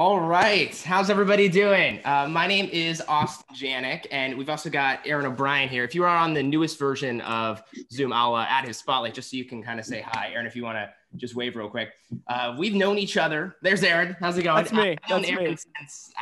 All right. How's everybody doing? My name is Austin Janik, and we've also got Aaron O'Brien here. If you are on the newest version of Zoom, I'll add his spotlight just so you can kind of say hi. Aaron, if you want to just wave real quick. We've known each other. There's Aaron. How's it going? That's me. I've known Aaron since,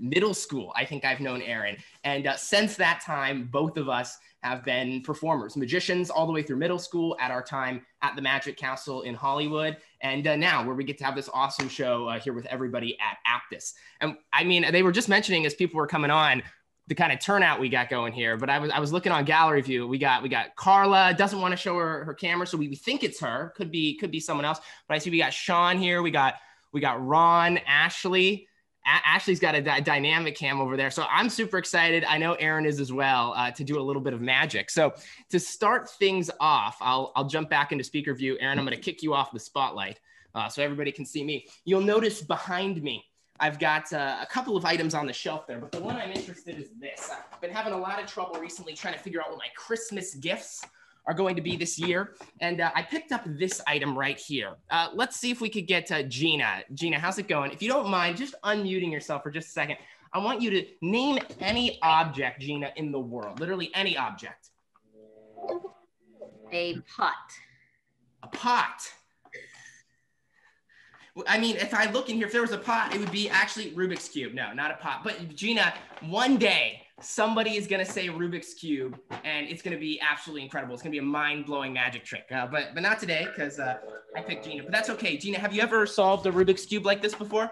middle school. I think I've known Aaron. And since that time, both of us have been performers, magicians, all the way through middle school at our time at the Magic Castle in Hollywood. And now where we get to have this awesome show here with everybody at Aptus. And I mean, they were just mentioning as people were coming on, the kind of turnout we got going here. But I was looking on gallery view. We got Carla, doesn't want to show her camera, so we think it's her. Could be someone else. But I see we got Sean here. We got Ron, Ashley. Ashley's got a dynamic cam over there. So I'm super excited. I know Aaron is as well to do a little bit of magic. So to start things off, I'll jump back into speaker view. Aaron, I'm going to kick you off the spotlight so everybody can see me. You'll notice behind me, I've got a couple of items on the shelf there, but the one I'm interested in is this. I've been having a lot of trouble recently trying to figure out what my Christmas gifts are going to be this year. And I picked up this item right here. Let's see if we could get Gina. Gina, how's it going? If you don't mind, just unmuting yourself for just a second. I want you to name any object, Gina, in the world. Literally any object. A pot. A pot. I mean, if I look in here, if there was a pot, it would be actually Rubik's Cube. No, not a pot. But Gina, one day, somebody is going to say Rubik's Cube, and it's going to be absolutely incredible. It's going to be a mind-blowing magic trick. But not today, because I picked Gina. But that's okay. Gina, have you ever solved a Rubik's Cube like this before?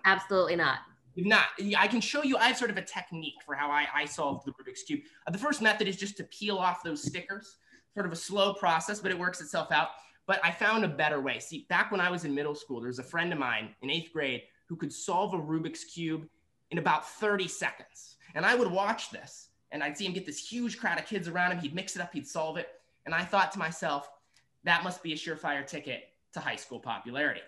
Absolutely not. You've not. I can show you. I have sort of a technique for how I solved the Rubik's Cube. The first method is just to peel off those stickers. Sort of a slow process, but it works itself out. But I found a better way. See, back when I was in middle school, there was a friend of mine in 8th grade who could solve a Rubik's Cube in about 30 seconds. And I would watch this, and I'd see him get this huge crowd of kids around him. He'd mix it up, he'd solve it. And I thought to myself, that must be a surefire ticket to high school popularity.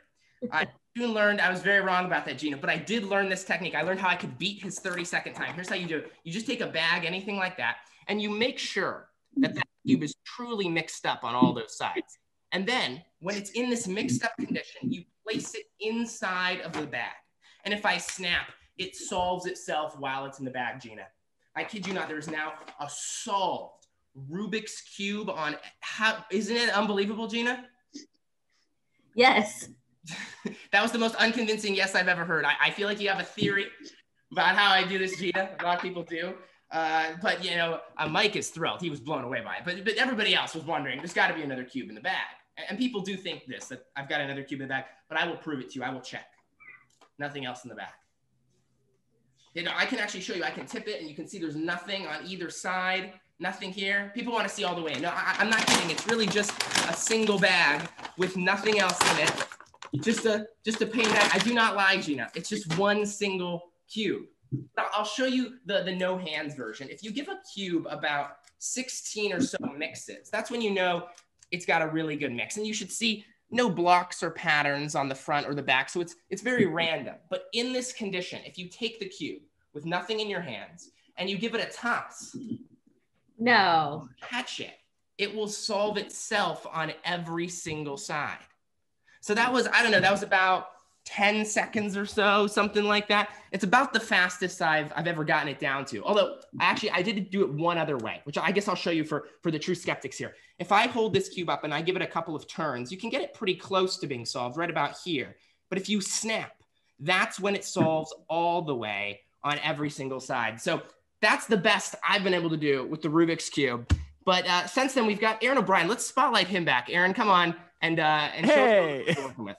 I soon learned I was very wrong about that, Gina, but I did learn this technique. I learned how I could beat his 30-second time. Here's how you do it. You just take a bag, anything like that, and you make sure that that cube is truly mixed up on all those sides. And then when it's in this mixed up condition, you place it inside of the bag. And if I snap, it solves itself while it's in the bag, Gina. I kid you not, there is now a solved Rubik's Cube on, isn't it unbelievable, Gina? Yes. That was the most unconvincing yes I've ever heard. I feel like you have a theory about how I do this, Gina. A lot of people do. But, you know, Mike is thrilled. He was blown away by it. But everybody else was wondering, there's got to be another cube in the bag. And people do think this, that I've got another cube in the bag, but I will prove it to you. I will check. Nothing else in the bag. You know, I can actually show you. I can tip it, and you can see there's nothing on either side, nothing here. People want to see all the way. No, I'm not kidding. It's really just a single bag with nothing else in it. Just a plain bag. I do not lie, Gina. It's just one single cube. Now, I'll show you the no hands version. If you give a cube about 16 or so mixes, that's when you know it's got a really good mix. And you should see no blocks or patterns on the front or the back. So it's very random. But in this condition, if you take the cube with nothing in your hands and you give it a toss, no, catch it, it will solve itself on every single side. So that was, I don't know, that was about 10 seconds or so, something like that. It's about the fastest I've ever gotten it down to. Although actually I did do it one other way, which I guess I'll show you for the true skeptics here. If I hold this cube up and I give it a couple of turns, you can get it pretty close to being solved right about here. But if you snap, that's when it solves all the way on every single side. So that's the best I've been able to do with the Rubik's Cube. But since then we've got Aaron O'Brien. Let's spotlight him back. Aaron, come on and show us what we're working with.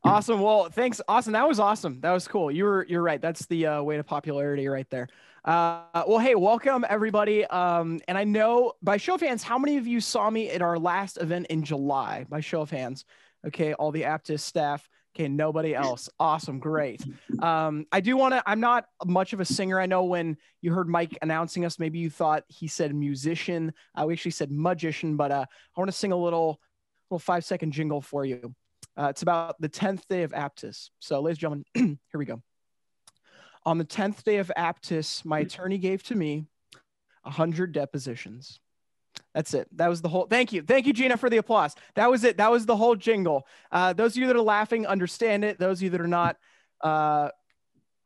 Awesome. Well, thanks, Austin. That was awesome. That was cool. You're right. That's the way to popularity right there. Well, hey, welcome everybody. And I know by show of hands, how many of you saw me at our last event in July? By show of hands. Okay, all the Aptus staff. Okay, nobody else. Awesome, great. I do want to. I'm not much of a singer. I know when you heard Mike announcing us, maybe you thought he said musician. We actually said magician, but I want to sing a little 5-second jingle for you. It's about the 10th day of Aptus. So ladies and gentlemen, here we go. On the 10th day of Aptus, my attorney gave to me 100 depositions. That's it. That was the whole, thank you. Thank you, Gina, for the applause. That was it. That was the whole jingle. Those of you that are laughing, understand it. Those of you that are not,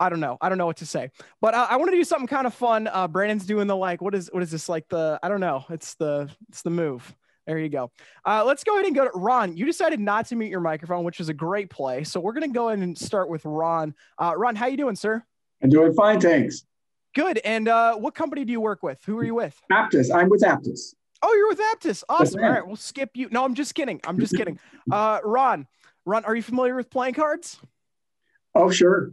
I don't know. I don't know what to say, but I want to do something kind of fun. Brandon's doing the like, what is this like I don't know. It's the move. There you go. Let's go ahead and go to Ron. You decided not to mute your microphone, which is a great play. So we're going to go ahead and start with Ron. Ron, how you doing, sir? I'm doing fine, thanks. Good. And what company do you work with? Who are you with? Aptus. I'm with Aptus. Oh, you're with Aptus. Awesome. Yes, all right, we'll skip you. No, I'm just kidding. Ron, are you familiar with playing cards? Oh, sure.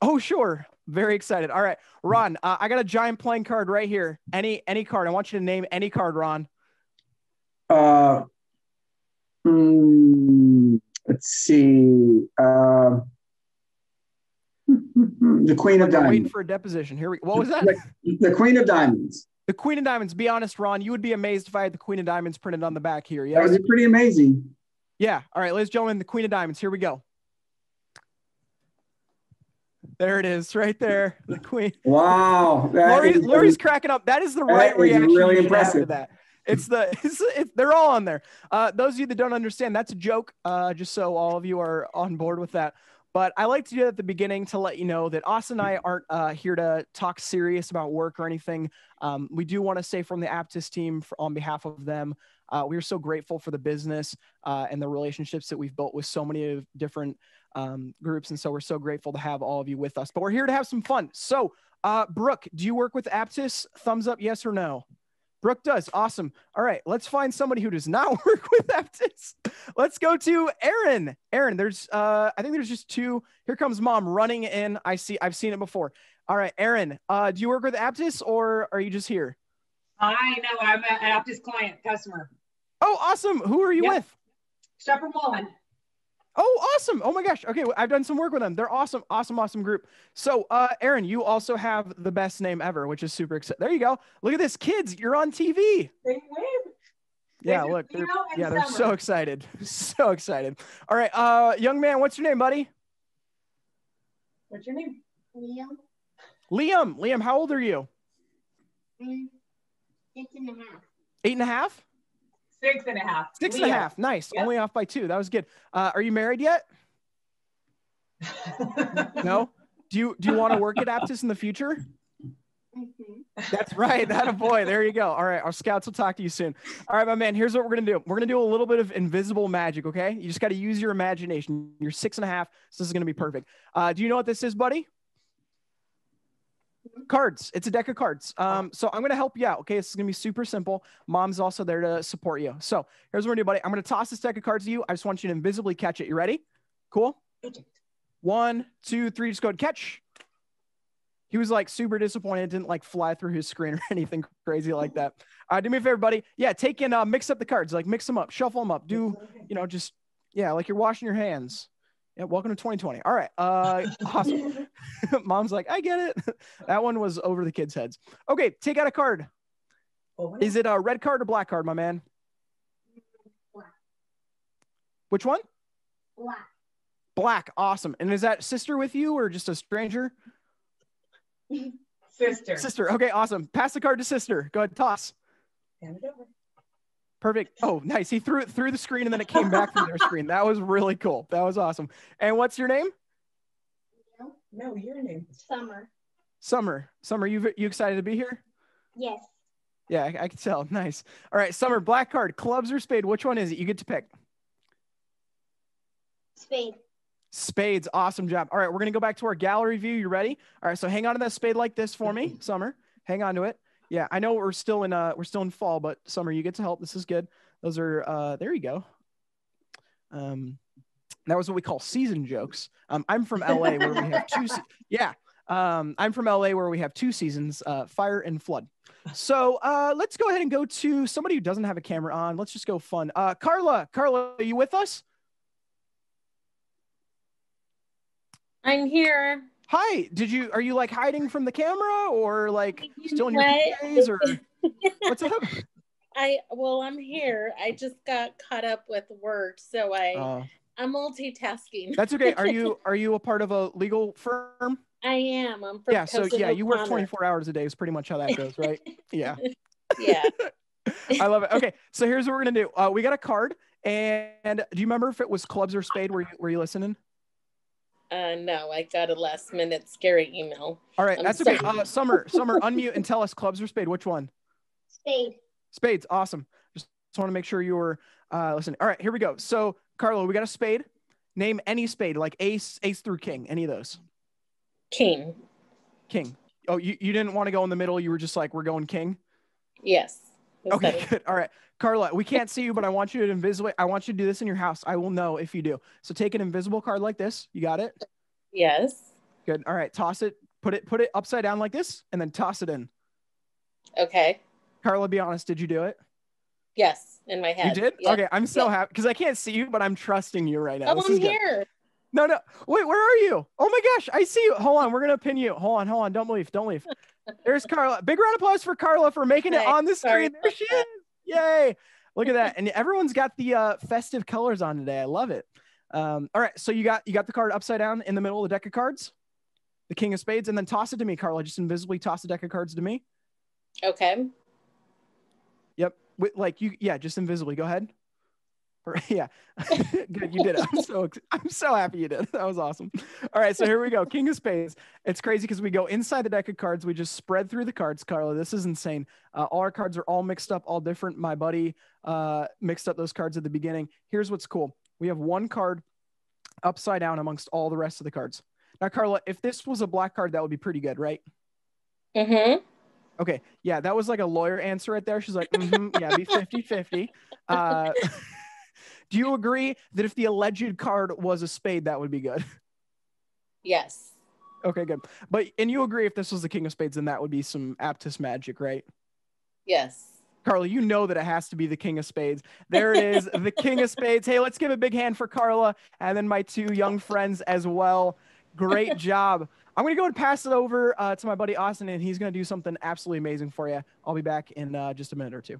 Oh, sure. Very excited. All right, Ron, I got a giant playing card right here. Any card. I want you to name any card, Ron. Let's see. The Queen of Diamonds. Waiting for a deposition. What was that? The Queen of Diamonds. The Queen of Diamonds. Be honest, Ron, you would be amazed if I had the Queen of Diamonds printed on the back here. Yes? That was pretty amazing. Yeah. All right, ladies and gentlemen, the Queen of Diamonds. Here we go. There it is, right there. The Queen. Wow. Lori's cracking up. That is the right reaction. Really impressive. That. They're all on there. Those of you that don't understand, that's a joke. Just so all of you are on board with that. But I like to do it at the beginning to let you know that Austin and I aren't here to talk serious about work or anything. We do want to say from the Aptus team, on behalf of them, we are so grateful for the business and the relationships that we've built with so many different groups. And so we're so grateful to have all of you with us. But we're here to have some fun. So, Brooke, do you work with Aptus? Thumbs up, yes or no? Brooke does. Awesome. All right. Let's find somebody who does not work with Aptus. Let's go to Aaron. Aaron, I think there's just two. Here comes mom running in. I've seen it before. All right. Aaron, do you work with Aptus or are you just here? I know. I'm an Aptus client, customer. Oh, awesome. Who are you with? Shepherd Mullen. Oh, awesome. Oh my gosh. Okay. I've done some work with them. They're awesome. Awesome group. So, Aaron, you also have the best name ever, which is super exciting. There you go. Look at this, kids. You're on TV. Yeah, look. They're so excited. So excited. All right. Young man, what's your name, buddy? What's your name? Liam, how old are you? 6.5. 8.5? 6.5. 6.5. Nice. Yep. Only off by 2. That was good. Are you married yet? No? Do you want to work at Aptus in the future? That's right. That a boy. There you go. All right. Our scouts will talk to you soon. All right, my man. Here's what we're going to do. We're going to do a little bit of invisible magic. Okay. You just got to use your imagination. You're 6.5. So this is going to be perfect. Do you know what this is, buddy? Cards. It's a deck of cards. So I'm going to help you out. Okay. This is going to be super simple. Mom's also there to support you. So here's what we're going to do, buddy. I'm going to toss this deck of cards to you. I just want you to invisibly catch it. You ready? Cool. 1, 2, 3. Just go ahead, catch. He was like super disappointed. It didn't like fly through his screen or anything crazy like that. Do me a favor, buddy. Yeah. Take in, mix up the cards, like mix them up, shuffle them up. Do, just, yeah, like you're washing your hands. Yeah, welcome to 2020. All right. Awesome. Mom's like, I get it. That one was over the kids' heads. Okay, take out a card. Is it a red card or black card, my man? Black. Which one? Black. Black. Awesome. And is that sister with you or just a stranger? Sister. Okay, awesome. Pass the card to sister. Go ahead, toss. Hand it over. Perfect. Oh, nice. He threw it through the screen and then it came back from their screen. That was really cool. That was awesome. And what's your name? No, your name. Summer. Summer, you excited to be here? Yes. Yeah, I can tell. Nice. All right, Summer, black card, clubs or spade? Which one is it? You get to pick. Spade. Spades. Awesome job. All right, we're going to go back to our gallery view. You ready? All right, so hang on to that spade like this for me, Summer. Hang on to it. Yeah, I know we're still in fall, but Summer, you get to help. This is good. Those are there you go. That was what we call season jokes. I'm from LA where we have I'm from LA where we have 2 seasons, fire and flood. So let's go ahead and go to somebody who doesn't have a camera on. Let's just go fun. Carla, are you with us? I'm here. Hi. Are you like hiding from the camera or like still in your PJs or what's up? I'm here. I just got caught up with work, so I'm multitasking. That's okay. Are you a part of a legal firm? I am. I'm from you work 24 hours a day is pretty much how that goes, right? Yeah. Yeah. I love it. Okay, so here's what we're gonna do. We got a card, and do you remember if it was clubs or spade? Were you listening? No, I got a last minute scary email. All right, that's okay. Summer, unmute and tell us clubs or spade. Which one? Spade. Spades, awesome. Just want to make sure you were listening. All right, here we go. So, Carlo, we got a spade. Name any spade, like ace through king, any of those. King. King. Oh, you didn't want to go in the middle. You were just like, we're going king? Yes. Okay, good. All right. Carla, we can't see you, but I want you to I want you to do this in your house. I will know if you do. So take an invisible card like this. You got it? Yes. Good. All right. Toss it. Put it upside down like this, and then toss it in. Okay. Carla, be honest. Did you do it? Yes, in my head. You did? Yep. Okay. I'm so happy because I can't see you, but I'm trusting you right now. Oh, I'm here. No. Wait, where are you? Oh my gosh. I see you. Hold on. We're going to pin you. Hold on. Don't leave. There's Carla. Big round of applause for Carla for making it on the screen. There she is. Yay. Look at that. And everyone's got the festive colors on today. I love it. All right. So you got the card upside down in the middle of the deck of cards, the king of spades, and then toss it to me, Carla. Just invisibly toss the deck of cards to me. Okay. Yep. Just invisibly. Go ahead. Yeah. Good. You did it. I'm so happy you did. That was awesome. All right. So here we go. King of spades. It's crazy because we go inside the deck of cards. We just spread through the cards, Carla. This is insane. All our cards are all mixed up, all different. My buddy mixed up those cards at the beginning. Here's what's cool. We have one card upside down amongst all the rest of the cards. Now, Carla, if this was a black card, that would be pretty good, right? Mm-hmm. Okay. Yeah. That was like a lawyer answer right there. She's like, yeah, be 50-50. Do you agree that if the alleged card was a spade, that would be good? Yes. Okay, good. And you agree if this was the king of spades, then that would be some Aptus magic, right? Yes. Carla, you know that it has to be the king of spades. There it is, the king of spades. Hey, let's give a big hand for Carla and then my two young friends as well. Great job. I'm going to go and pass it over to my buddy Austin, and he's going to do something absolutely amazing for you. I'll be back in just a minute or two.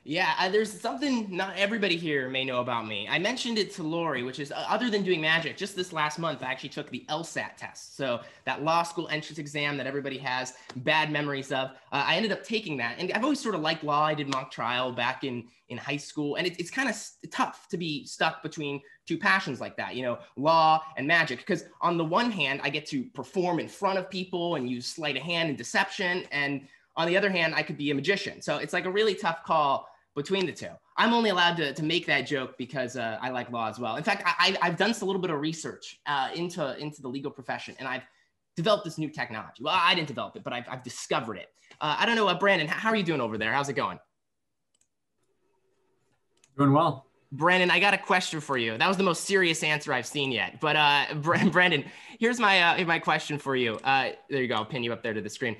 Yeah, there's something not everybody here may know about me. I mentioned it to Lori, which is other than doing magic, just this last month, I actually took the LSAT test. So that law school entrance exam that everybody has bad memories of. I ended up taking that. And I've always sort of liked law. I did mock trial back in high school. And it's kind of tough to be stuck between two passions like that, law and magic. Because on the one hand, I get to perform in front of people and use sleight of hand and deception. And on the other hand, I could be a magician. So it's like a really tough call between the two. I'm only allowed to make that joke because I like law as well. In fact, I've done a little bit of research into the legal profession, and I've developed this new technology. Well, I didn't develop it, but I've discovered it. I don't know, Brandon, how are you doing over there? How's it going? Doing well. Brandon, I got a question for you. That was the most serious answer I've seen yet. But Brandon, here's my question for you. There you go. I'll pin you up there to the screen.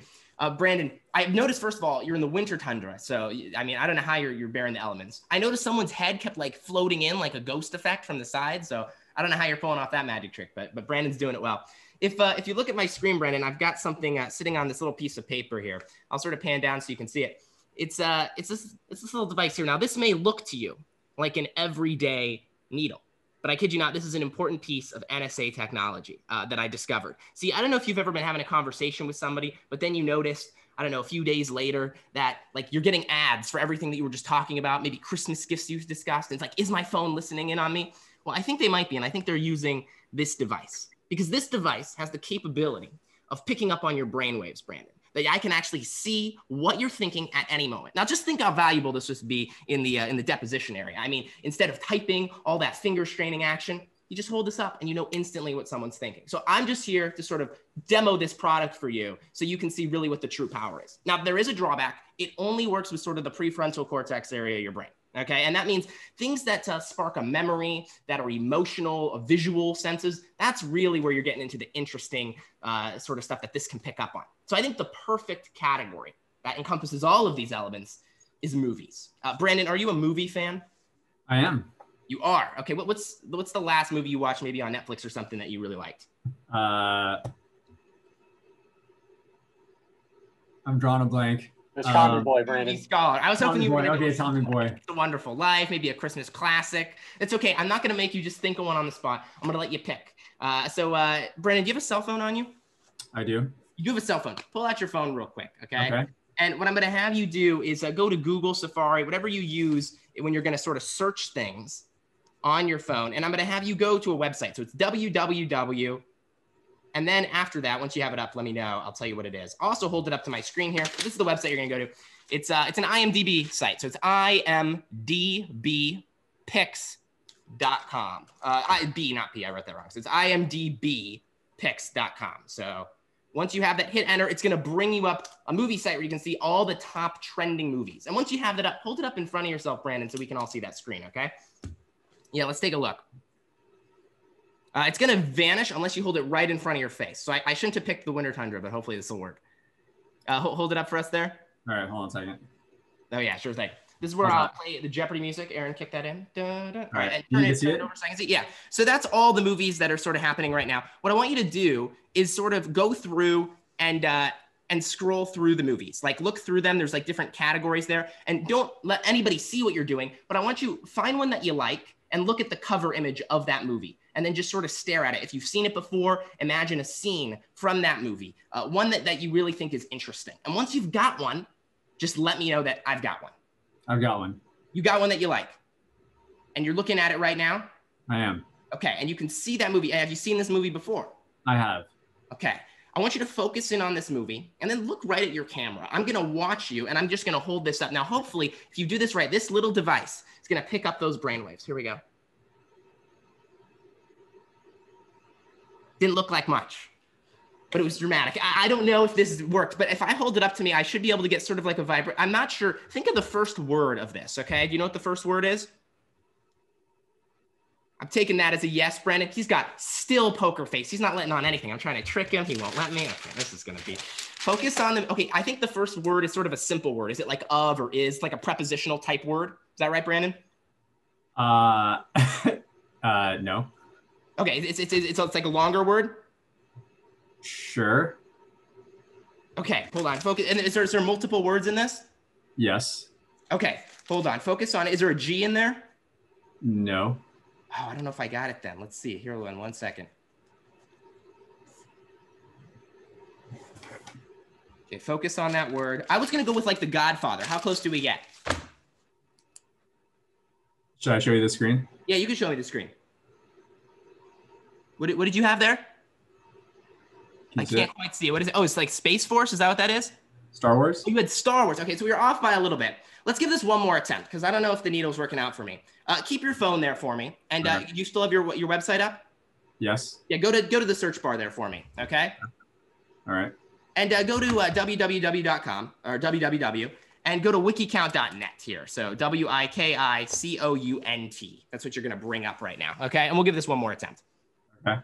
Brandon, I've noticed, first of all, you're in the winter tundra. So, I mean, I don't know how you're bearing the elements. I noticed someone's head kept like floating in like a ghost effect from the side. So I don't know how you're pulling off that magic trick, but Brandon's doing it well. If you look at my screen, Brandon, I've got something sitting on this little piece of paper here. I'll sort of pan down so you can see it. It's this little device here. Now, this may look to you like an everyday needle, but I kid you not, this is an important piece of NSA technology that I discovered. See, I don't know if you've ever been having a conversation with somebody, but then you noticed, I don't know, a few days later that like you're getting ads for everything that you were just talking about, maybe Christmas gifts you've discussed. And it's like, is my phone listening in on me? Well, I think they might be. And I think they're using this device because this device has the capability of picking up on your brainwaves, Brandon, that I can actually see what you're thinking at any moment. Now, just think how valuable this would be in the deposition area. I mean, instead of typing all that finger straining action, you just hold this up and you know instantly what someone's thinking. So I'm just here to sort of demo this product for you so you can see really what the true power is. Now, there is a drawback. It only works with sort of the prefrontal cortex area of your brain. Okay, and that means things that spark a memory, that are emotional, visual senses, that's really where you're getting into the interesting sort of stuff that this can pick up on. So I think the perfect category that encompasses all of these elements is movies. Brandon, are you a movie fan? I am. You are? Okay, what's the last movie you watched maybe on Netflix or something that you really liked? I'm drawing a blank. It's Tommy Boy, Brandon. Scholar. I was hoping you were going to Okay, Tommy Boy. It's a Wonderful Life, maybe a Christmas classic. It's okay. I'm not going to make you just think of one on the spot. I'm going to let you pick. So, Brandon, do you have a cell phone on you? I do. You do have a cell phone. Pull out your phone real quick, okay? Okay. And what I'm going to have you do is go to Google, Safari, whatever you use when you're going to sort of search things. on your phone, and I'm going to have you go to a website. So it's www. And then after that, once you have it up, let me know. I'll tell you what it is. Also hold it up to my screen here. This is the website you're going to go to. It's an IMDb site. So it's imdbpics.com. B, not P. I wrote that wrong. So it's imdbpics.com. So once you have that, hit enter. It's going to bring you up a movie site where you can see all the top trending movies. And once you have that up, hold it up in front of yourself, Brandon, so we can all see that screen, okay? Yeah, let's take a look. It's going to vanish unless you hold it right in front of your face. So I shouldn't have picked the Winter Tundra, but hopefully this will work. Hold it up for us there. All right, hold on a second. Oh, yeah, sure thing. This is where I'll play the Jeopardy music. Aaron, kick that in. All right, and turn it over so I can see. Yeah, so that's all the movies that are sort of happening right now. What I want you to do is sort of go through and scroll through the movies. Like, look through them. There's like different categories there. And don't let anybody see what you're doing. But I want you to find one that you like and look at the cover image of that movie. And then just sort of stare at it. If you've seen it before, imagine a scene from that movie, one that you really think is interesting. And once you've got one, just let me know that I've got one. I've got one. You got one that you like. And you're looking at it right now? I am. Okay, and you can see that movie. Have you seen this movie before? I have. Okay, I want you to focus in on this movie and then look right at your camera. I'm gonna watch you and I'm just gonna hold this up. Now, hopefully, if you do this right, this little device is gonna pick up those brainwaves. Here we go. Didn't look like much, but it was dramatic. I don't know if this worked, but if I hold it up to me, I should be able to get sort of like a vibrate. I'm not sure. Think of the first word of this, okay? Do you know what the first word is? I'm taking that as a yes, Brendan. He's got still poker face. He's not letting on anything. I'm trying to trick him. He won't let me. Okay, this is going to be. Focus on them. Okay, I think the first word is sort of a simple word. Is it like of or is, like a prepositional type word? Is that right, Brandon? No. Okay, it's like a longer word? Sure. Okay, hold on. Focus. And is there multiple words in this? Yes. Okay, hold on. Focus on it. Is there a G in there? No. Oh, I don't know if I got it then. Let's see. Here, in 1 second. Okay, focus on that word. I was going to go with like The Godfather. How close do we get? Should I show you the screen? Yeah, you can show me the screen. What did you have there? I can't quite see it. What is it? Oh, it's like Space Force. Is that what that is? Star Wars? You had Star Wars. Okay, so we were off by a little bit. Let's give this one more attempt because I don't know if the needle's working out for me. Keep your phone there for me. And you still have your website up? Yes. Yeah, go to the search bar there for me, okay? All right. And go to www.com or www and go to wikicount.net here. So WIKICOUNT. That's what you're going to bring up right now, okay? And we'll give this one more attempt. Okay.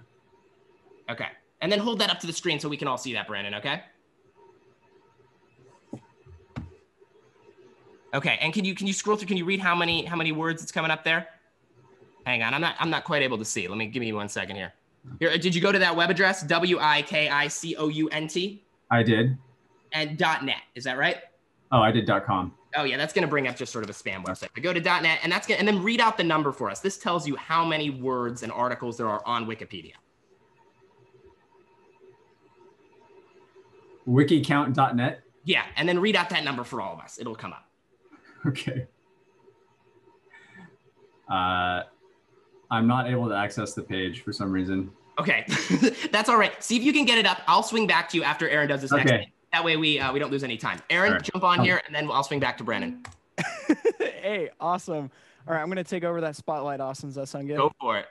Okay. And then hold that up to the screen so we can all see that, Brandon, okay? Okay, and can you scroll through? Can you read how many words it's coming up there? Hang on, I'm not quite able to see. Give me 1 second here. Here, did you go to that web address? WIKICOUNT? I did. And .net, is that right? Oh, I did .com. Oh yeah, that's gonna bring up just sort of a spam website. But go to .net and and then read out the number for us. This tells you how many words and articles there are on Wikipedia. Wikicount.net? Yeah, and then read out that number for all of us. It'll come up. Okay. I'm not able to access the page for some reason. Okay, that's all right. See if you can get it up. I'll swing back to you after Aaron does this next thing. That way we don't lose any time. Aaron, jump on here, and then I'll swing back to Brandon. Hey, awesome. All right, I'm going to take over that spotlight, Austin. Does that sound good? Go for it.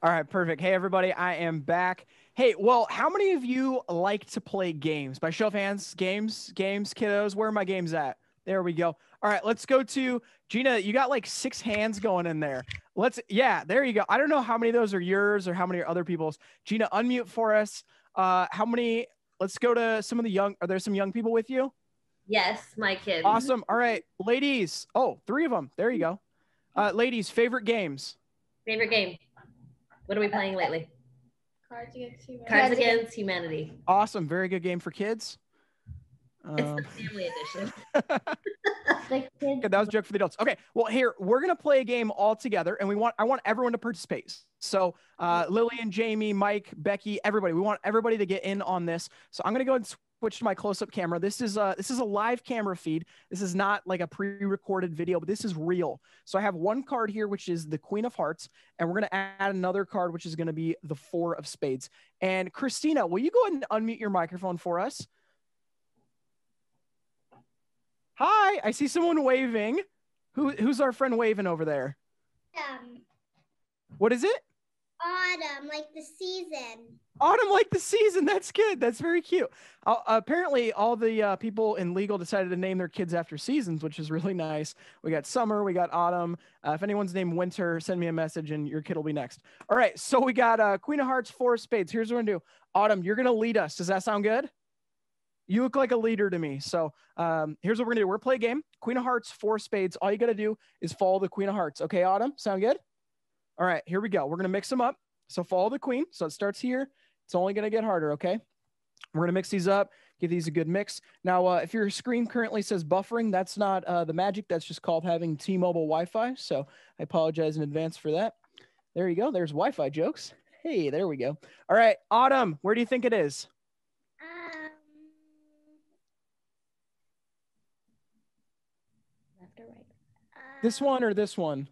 All right, perfect. Hey, everybody, I am back. Hey, well, how many of you like to play games? By show of hands, games, kiddos. Where are my games at? There we go. All right, let's go to Gina. You got like 6 hands going in there. Yeah, there you go. I don't know how many of those are yours or how many are other people's. Gina, unmute for us. How many? Let's go to some of the young. Are there some young people with you? Yes, my kids. Awesome. All right, ladies. Oh, 3 of them. There you go. Ladies, favorite games. Favorite game. What are we playing lately? Cards Against Humanity. Cards Against Humanity. Awesome. Very good game for kids. It's the family edition. Okay, that was a joke for the adults. Okay, well, here we're gonna play a game all together, and I want everyone to participate. So, Lily and Jamie, Mike, Becky, everybody, we want everybody to get in on this. So I'm gonna go ahead and switch to my close-up camera. This is a live camera feed. This is not like a pre-recorded video, but this is real. So I have one card here, which is the Queen of Hearts, and we're going to add another card, which is going to be the Four of Spades. And Christina, will you go ahead and unmute your microphone for us? Hi, I see someone waving. Who's our friend waving over there? What is it? Autumn, like the season. Autumn, like the season. That's good. That's very cute. Apparently, all the people in legal decided to name their kids after seasons, which is really nice. We got summer, we got autumn. If anyone's named winter, send me a message and your kid will be next. All right, so we got Queen of Hearts, Four of Spades. Here's what we're gonna do. Autumn, you're gonna lead us. Does that sound good? You look like a leader to me. So here's what we're gonna do. We're gonna play a game. Queen of Hearts, Four of Spades. All you gotta do is follow the Queen of Hearts. Okay, Autumn, sound good? All right, here we go. We're gonna mix them up. So follow the Queen. So it starts here. It's only gonna get harder, okay? We're gonna mix these up, give these a good mix. Now, if your screen currently says buffering, that's not the magic. That's just called having T-Mobile Wi-Fi. So I apologize in advance for that. There you go. There's Wi-Fi jokes. Hey, there we go. All right, Autumn, where do you think it is? Left or right? This one or this one?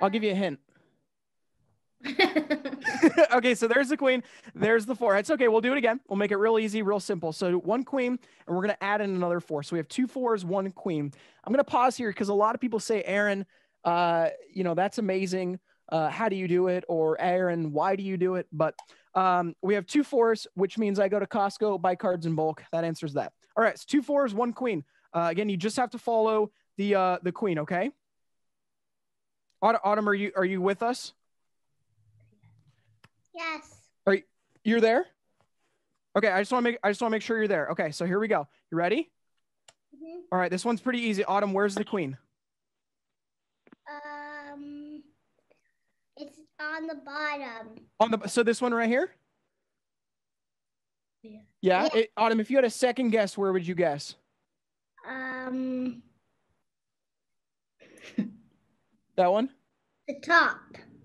I'll give you a hint. Okay, so there's the Queen. There's the Four. It's okay. We'll do it again. We'll make it real easy, real simple. So one Queen, and we're going to add in another Four. So we have two Fours, one Queen. I'm going to pause here because a lot of people say, Aaron, that's amazing. How do you do it? Or Aaron, why do you do it? But we have two Fours, which means I go to Costco, buy cards in bulk. That answers that. All right, it's two Fours, one Queen. Again, you just have to follow the Queen, okay? Autumn, are you with us? Yes. You're there? Okay, I just want to make sure you're there. Okay, so here we go. You ready? Mm-hmm. All right, this one's pretty easy. Autumn, where's the Queen? It's on the bottom. So this one right here? Yeah. Yeah. Yeah. Autumn, if you had a second guess, where would you guess? That one? The top.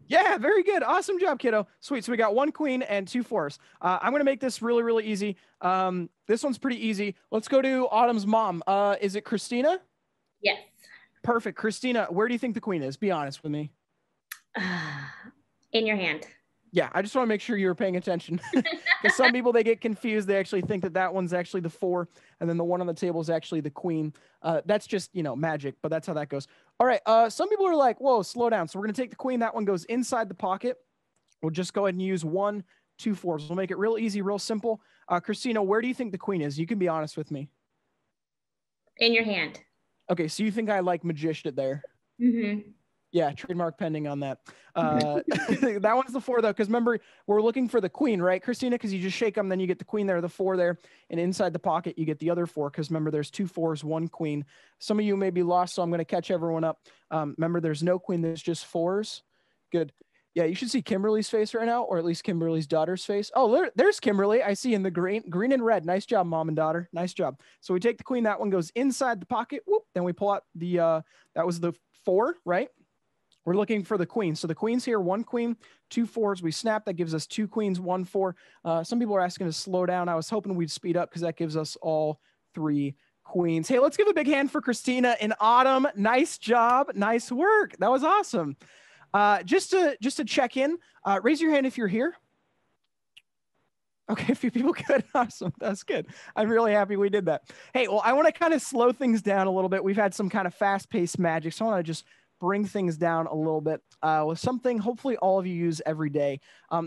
Yeah, very good. Awesome job, kiddo. Sweet. So we got one Queen and two Fours. I'm going to make this really, really easy. This one's pretty easy. Let's go to Autumn's mom. Is it Christina? Yes. Perfect. Christina, where do you think the Queen is? Be honest with me. In your hand. Yeah, I just want to make sure you were paying attention. Because some people, they get confused. They actually think that one's actually the Four, and then the one on the table is actually the Queen. That's just, magic, but that's how that goes. All right, some people are like, whoa, slow down. So we're going to take the Queen. That one goes inside the pocket. We'll just go ahead and use 1, 2 Fours. We'll make it real easy, real simple. Christina, where do you think the Queen is? You can be honest with me. In your hand. Okay, so you think I magicianed it there? Mm-hmm. Yeah, trademark pending on that. That one's the Four, though, because remember, we're looking for the Queen, right, Christina? Because you just shake them, then you get the Queen there, the Four there, and inside the pocket, you get the other Four, because remember, there's 2 Fours, 1 Queen. Some of you may be lost, so I'm going to catch everyone up. Remember, there's no Queen, there's just Fours. Good. Yeah, you should see Kimberly's face right now, or at least Kimberly's daughter's face. Oh, there's Kimberly. I see in the green and red. Nice job, mom and daughter. Nice job. So we take the Queen. That one goes inside the pocket. Whoop. Then we pull out that was the Four, right? We're looking for the Queen. So the Queen's here, 1 Queen, 2 Fours. We snap. That gives us 2 Queens, 1 Four. Some people are asking to slow down. I was hoping we'd speed up because that gives us all 3 Queens. Hey, let's give a big hand for Christina and Autumn. Nice job. Nice work. That was awesome. Just to check in, raise your hand if you're here. Okay, a few people good. Awesome. That's good. I'm really happy we did that. Hey, well, I want to kind of slow things down a little bit. We've had some kind of fast-paced magic, so I want to just bring things down a little bit with something hopefully all of you use every day.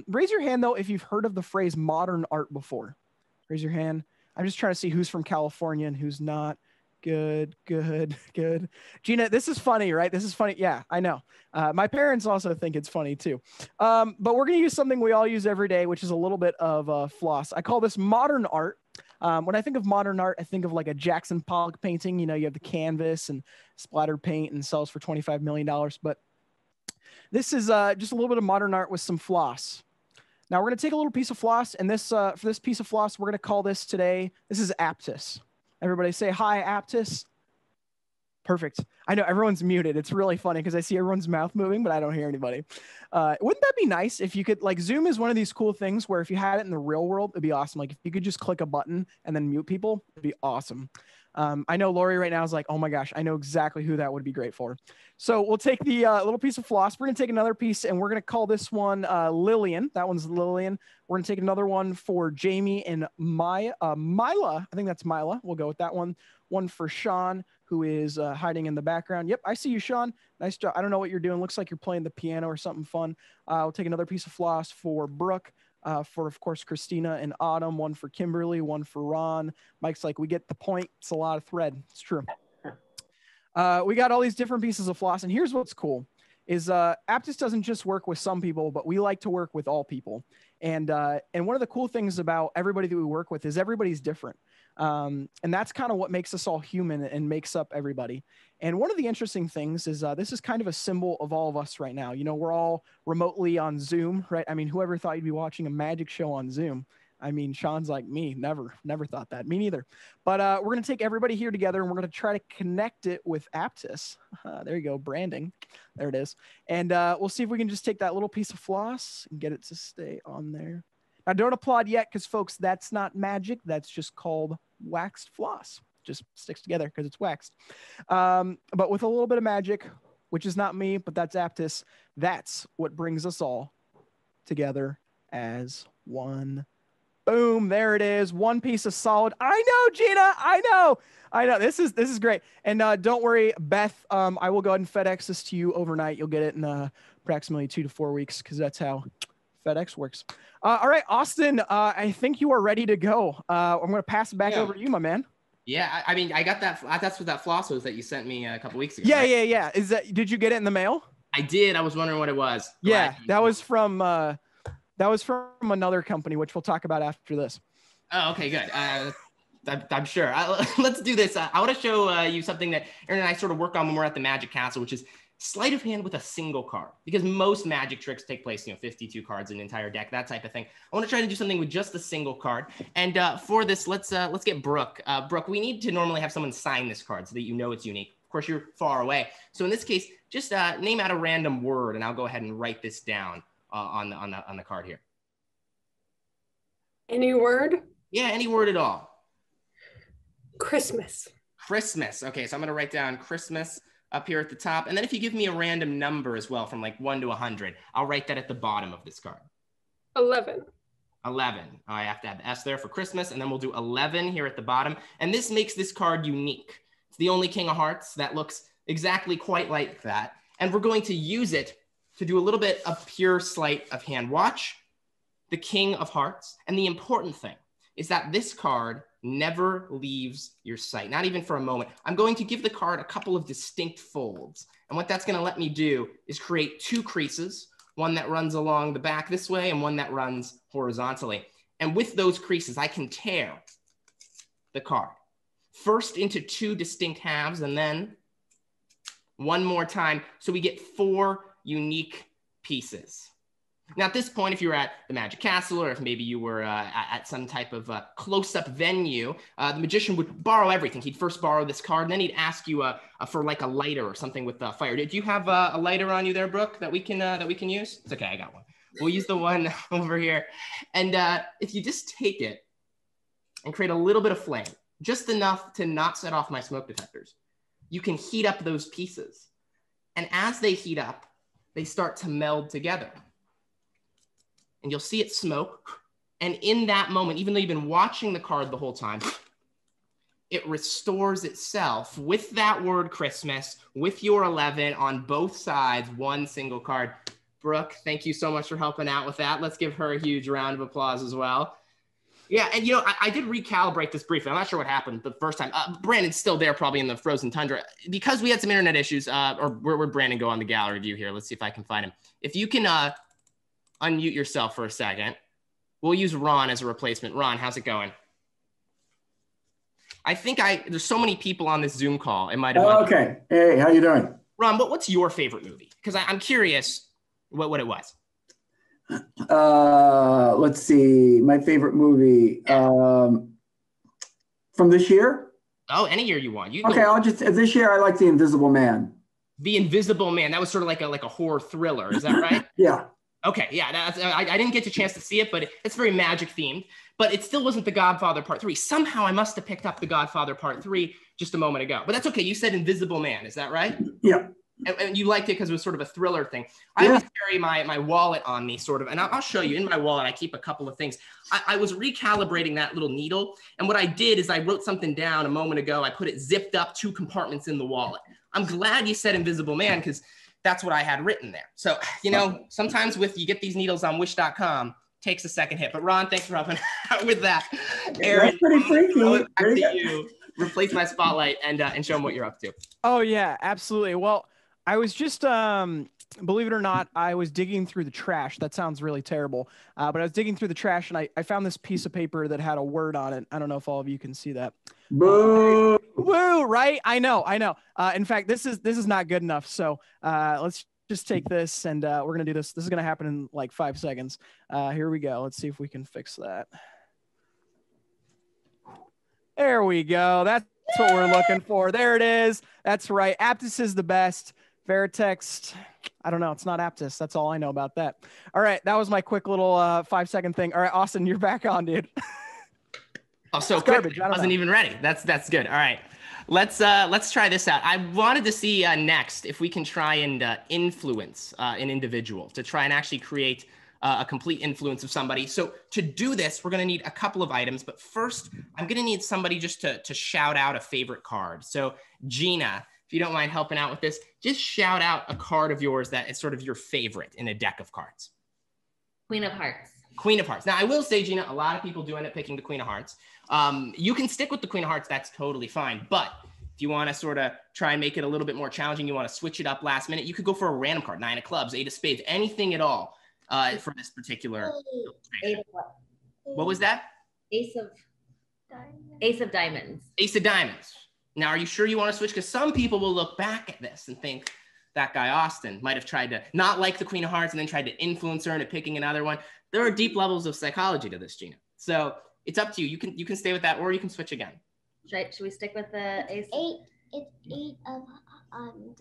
Raise your hand, though, if you've heard of the phrase modern art before. Raise your hand. I'm just trying to see who's from California and who's not. Good. Gina, this is funny, right? This is funny. Yeah, I know. My parents also think it's funny, too. But we're going to use something we all use every day, which is a little bit of floss. I call this modern art. When I think of modern art, I think of like a Jackson Pollock painting. You have the canvas and splattered paint and sells for $25 million. But this is just a little bit of modern art with some floss. Now we're going to take a little piece of floss, and for this piece of floss, we're going to call this today, this is Aptus. Everybody say hi, Aptus. Perfect. I know everyone's muted. It's really funny because I see everyone's mouth moving, but I don't hear anybody. Wouldn't that be nice if you could, like, Zoom is one of these cool things where if you had it in the real world, it'd be awesome. Like if you could just click a button and then mute people, it'd be awesome. I know Lori right now is like, oh my gosh, I know exactly who that would be great for. So we'll take the little piece of floss. We're going to take another piece and we're going to call this one Lillian. That one's Lillian. We're going to take another one for Jamie and Mila. I think that's Mila. We'll go with that one. One for Sean, who is hiding in the background. Yep, I see you, Sean. Nice job. I don't know what you're doing. Looks like you're playing the piano or something fun. We'll take another piece of floss for Brooke. For, of course, Christina and Autumn. One for Kimberly. One for Ron. Mike's like, we get the point. It's a lot of thread. It's true. We got all these different pieces of floss. And here's what's cool is Aptus doesn't just work with some people, but we like to work with all people. And one of the cool things about everybody that we work with is everybody's different. And that's kind of what makes us all human and makes up everybody. And one of the interesting things is this is kind of a symbol of all of us right now. You know, we're all remotely on Zoom, right? I mean, whoever thought you'd be watching a magic show on Zoom? I mean, Sean's like me, never thought that. Me neither. But we're going to take everybody here together and we're going to try to connect it with Aptus. There you go, branding. There it is. And we'll see if we can just take that little piece of floss and get it to stay on there. Now, don't applaud yet because, folks, that's not magic. That's just called waxed floss. Just sticks together because it's waxed. But with a little bit of magic, which is not me, but that's Aptus, that's what brings us all together as one. Boom, there it is. One piece of solid. I know, Gina. I know. This is great. And don't worry, Beth, I will go ahead and FedEx this to you overnight. You'll get it in approximately 2 to 4 weeks because that's how FedEx works. All right, Austin, I think you are ready to go. I'm going to pass it back over to you, my man. Yeah, I mean, I got that. That's what that floss was that you sent me a couple weeks ago. Yeah, right? yeah. Did you get it in the mail? I did. I was wondering what it was. Yeah, that was from another company, which we'll talk about after this. Oh, okay, good. I'm sure. Let's do this. I want to show you something that Aaron and I sort of work on when we're at the Magic Castle, which is sleight of hand with a single card, because most magic tricks take place, 52 cards, an entire deck, that type of thing. I want to try to do something with just a single card. And for this, let's get Brooke. Brooke, we need to normally have someone sign this card so that you know it's unique. Of course, you're far away. So in this case, just name out a random word, and I'll go ahead and write this down on the card here. Any word? Yeah, any word at all. Christmas. Christmas. Okay, so I'm going to write down Christmas up here at the top. And then if you give me a random number as well from like 1 to 100, I'll write that at the bottom of this card. 11. 11. I have to have the S there for Christmas, and then we'll do 11 here at the bottom. And this makes this card unique. It's the only King of Hearts that looks exactly quite like that. And we're going to use it to do a little bit of pure sleight of hand. Watch the King of Hearts. And the important thing is that this card never leaves your sight, not even for a moment. I'm going to give the card a couple of distinct folds. And what that's going to let me do is create 2 creases, one that runs along the back this way and one that runs horizontally. And with those creases, I can tear the card first into 2 distinct halves and then one more time. So we get 4 unique pieces. Now, at this point, if you were at the Magic Castle, or if maybe you were at some type of close-up venue, the magician would borrow everything. He'd first borrow this card, and then he'd ask you for like a lighter or something with fire. Do you have a lighter on you there, Brooke, that we can use? It's okay, I got one. We'll use the one over here. And if you just take it and create a little bit of flame, just enough to not set off my smoke detectors, you can heat up those pieces. And as they heat up, they start to meld together. And you'll see it smoke. And in that moment, even though you've been watching the card the whole time, it restores itself with that word Christmas, with your 11 on both sides, one single card. Brooke, thank you so much for helping out with that. Let's give her a huge round of applause as well. Yeah, and I did recalibrate this briefly. I'm not sure what happened the first time. Brandon's still there probably in the frozen tundra. Because we had some internet issues, or where'd Brandon go on the gallery view here? Let's see if I can find him. If you can unmute yourself for a second. We'll use Ron as a replacement. Ron, how's it going? I think there's so many people on this Zoom call. It might have. Oh, okay. Hey, how you doing? Ron, what's your favorite movie? Because I'm curious what it was. Let's see. My favorite movie from this year? Oh, any year you want. Okay, I'll just, this year I like The Invisible Man. The Invisible Man. That was sort of like a horror thriller. Is that right? Yeah. Okay, yeah, I didn't get a chance to see it, but it's very magic themed. But it still wasn't The Godfather Part 3. Somehow I must have picked up The Godfather Part 3 just a moment ago. But that's okay. You said Invisible Man. Is that right? Yeah. And you liked it because it was sort of a thriller thing. I always carry my wallet on me, sort of, and I'll show you. In my wallet, I keep a couple of things. I was recalibrating that little needle, and what I did is I wrote something down a moment ago. I put it zipped up 2 compartments in the wallet. I'm glad you said Invisible Man because that's what I had written there. So, you know, sometimes you get these needles on wish.com, takes a second hit. But Ron, thanks for helping out with that. Aaron, that's pretty freaky. Back to you. Replace my spotlight and show them what you're up to. Oh yeah, absolutely. Well, I was just, believe it or not, I was digging through the trash. That sounds really terrible. But I was digging through the trash and I found this piece of paper that had a word on it. I don't know if all of you can see that. Boo! Woo, right? I know. In fact, this is not good enough. So let's just take this and we're going to do this. This is going to happen in like 5 seconds. Here we go. Let's see if we can fix that. There we go. That's what we're looking for. There it is. That's right. Aptus is the best. Veritext, I don't know. It's not Aptus. That's all I know about that. All right. That was my quick little 5-second thing. All right, Austin, you're back on, dude. Oh, so quick. I wasn't even ready. That's good. All right. Let's try this out. I wanted to see next if we can try and influence an individual to try and actually create a complete influence of somebody. So to do this, we're going to need a couple of items. But first, I'm going to need somebody just to shout out a favorite card. So Gina, if you don't mind helping out with this, just shout out a card of yours that is sort of your favorite in a deck of cards. Queen of Hearts. Queen of Hearts. Now, I will say, Gina, a lot of people do end up picking the Queen of Hearts. You can stick with the Queen of Hearts. That's totally fine. But if you want to sort of try and make it a little bit more challenging, you want to switch it up last minute, you could go for a random card, 9 of clubs, 8 of spades, anything at all for this particular. What was that? Ace of diamonds. Ace of diamonds. Now, are you sure you want to switch? Because some people will look back at this and think that guy Austin might have tried to not like the Queen of Hearts and then tried to influence her into picking another one. There are deep levels of psychology to this, Gina. So it's up to you. You can stay with that, or you can switch again. Should we stick with the ace? It's 8 of diamonds.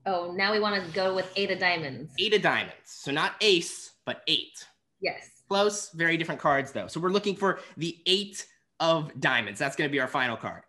Oh, now we want to go with 8 of diamonds. 8 of diamonds. So not ace, but 8. Yes. Close. Very different cards, though. So we're looking for the 8 of diamonds. That's going to be our final card.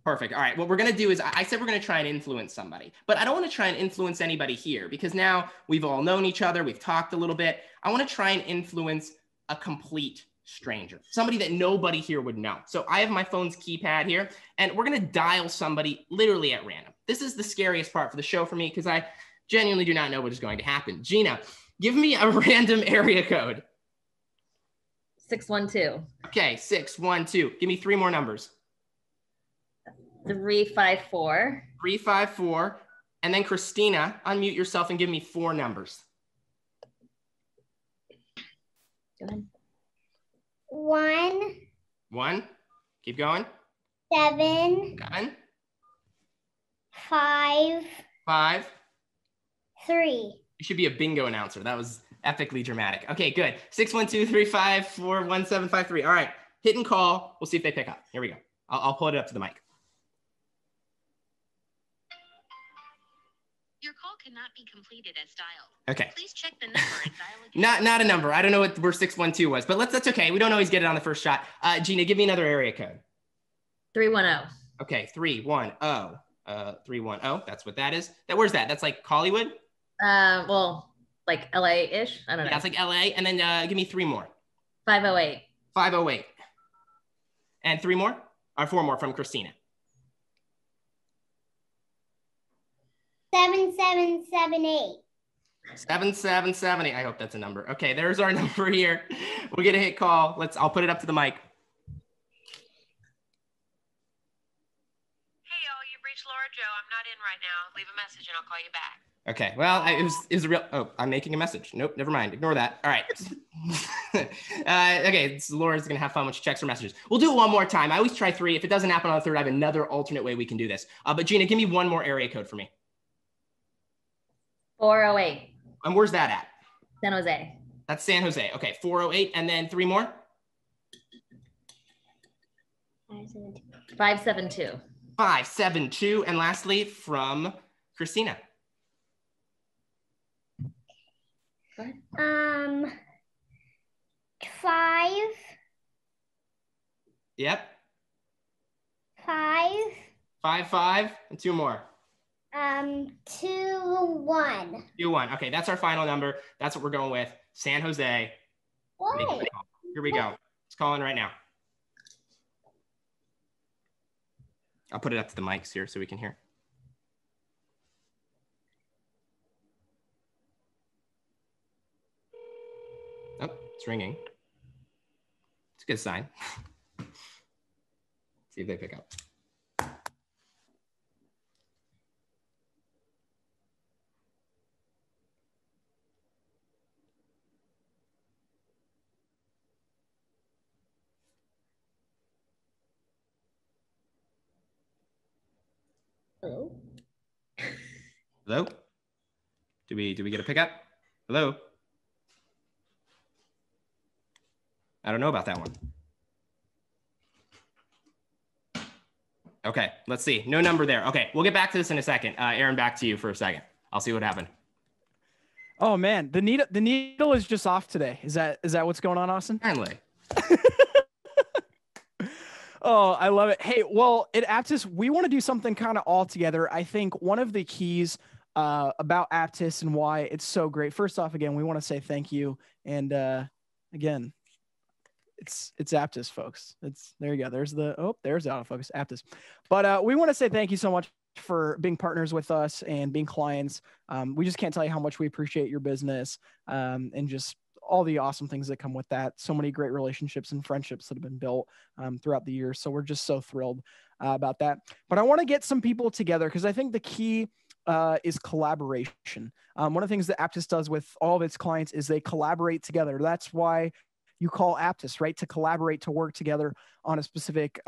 Perfect. All right. What we're going to do is I said we're going to try and influence somebody, but I don't want to try and influence anybody here because now we've all known each other. We've talked a little bit. I want to try and influence a complete stranger, somebody that nobody here would know. So I have my phone's keypad here and we're going to dial somebody literally at random. This is the scariest part for the show for me because I genuinely do not know what is going to happen. Gina, give me a random area code. 612. Okay. 612. Give me 3 more numbers. 354. 354. And then Christina, unmute yourself and give me 4 numbers. Go ahead. 1. 1. Keep going. 7. 7. 5. 5. 3. You should be a bingo announcer. That was epically dramatic. Okay, good. 612-354-1753. All right. Hit and call. We'll see if they pick up. Here we go. I'll pull it up to the mic. Your call cannot be completed as dialed. Okay. Please check the number and dial again. Not a number. I don't know where 612 was, but that's okay. We don't always get it on the first shot. Gina, give me another area code. 310. Okay, 310. 310. That's what that is. Where's that? That's like Hollywood? Well, like LA-ish. I don't know. Yeah, it's like LA. And then give me 3 more. 508. 508. And 3 more? Or 4 more from Christina. 7778. 7778. I hope that's a number. Okay, there's our number here. We'll get a hit call. I'll put it up to the mic. Hey, you've reached Laura Joe. I'm not in right now. Leave a message and I'll call you back. Okay, well, it was a real, oh, I'm making a message. Nope, never mind. Ignore that. All right. Okay, Laura's going to have fun when she checks her messages. We'll do it one more time. I always try 3. If it doesn't happen on the 3rd, I have another alternate way we can do this. But Gina, give me 1 more area code for me. 408. And where's that at? San Jose. That's San Jose. Okay, 408. And then 3 more? 572. 572. And lastly, from Christina. Go ahead. 5. Yep. 5. 5. And 2 more. 2, 1. 2, 1. Okay, that's our final number. That's what we're going with. San Jose. What? Here we go. It's calling right now. I'll put it up to the mics here so we can hear. Oh, it's ringing. It's a good sign. See if they pick up. Hello? Hello? Do we get a pickup? Hello? I don't know about that one. Okay, let's see. No number there. Okay, we'll get back to this in a second. Aaron, back to you for a second. I'll see what happened. Oh man, the needle is just off today. Is that what's going on, Austin? Apparently. Oh, I love it. Hey, well, at Aptus, we want to do something kind of all together. I think one of the keys about Aptus and why it's so great. First off, again, we want to say thank you. And again, it's Aptus, folks. There you go. There's the autofocus, Aptus. But we want to say thank you so much for being partners with us and being clients. We just can't tell you how much we appreciate your business and just all the awesome things that come with that. So many great relationships and friendships that have been built throughout the years. So we're just so thrilled about that. But I want to get some people together because I think the key is collaboration. One of the things that Aptus does with all of its clients is they collaborate together. That's why you call Aptus, right? To collaborate, to work together on a specific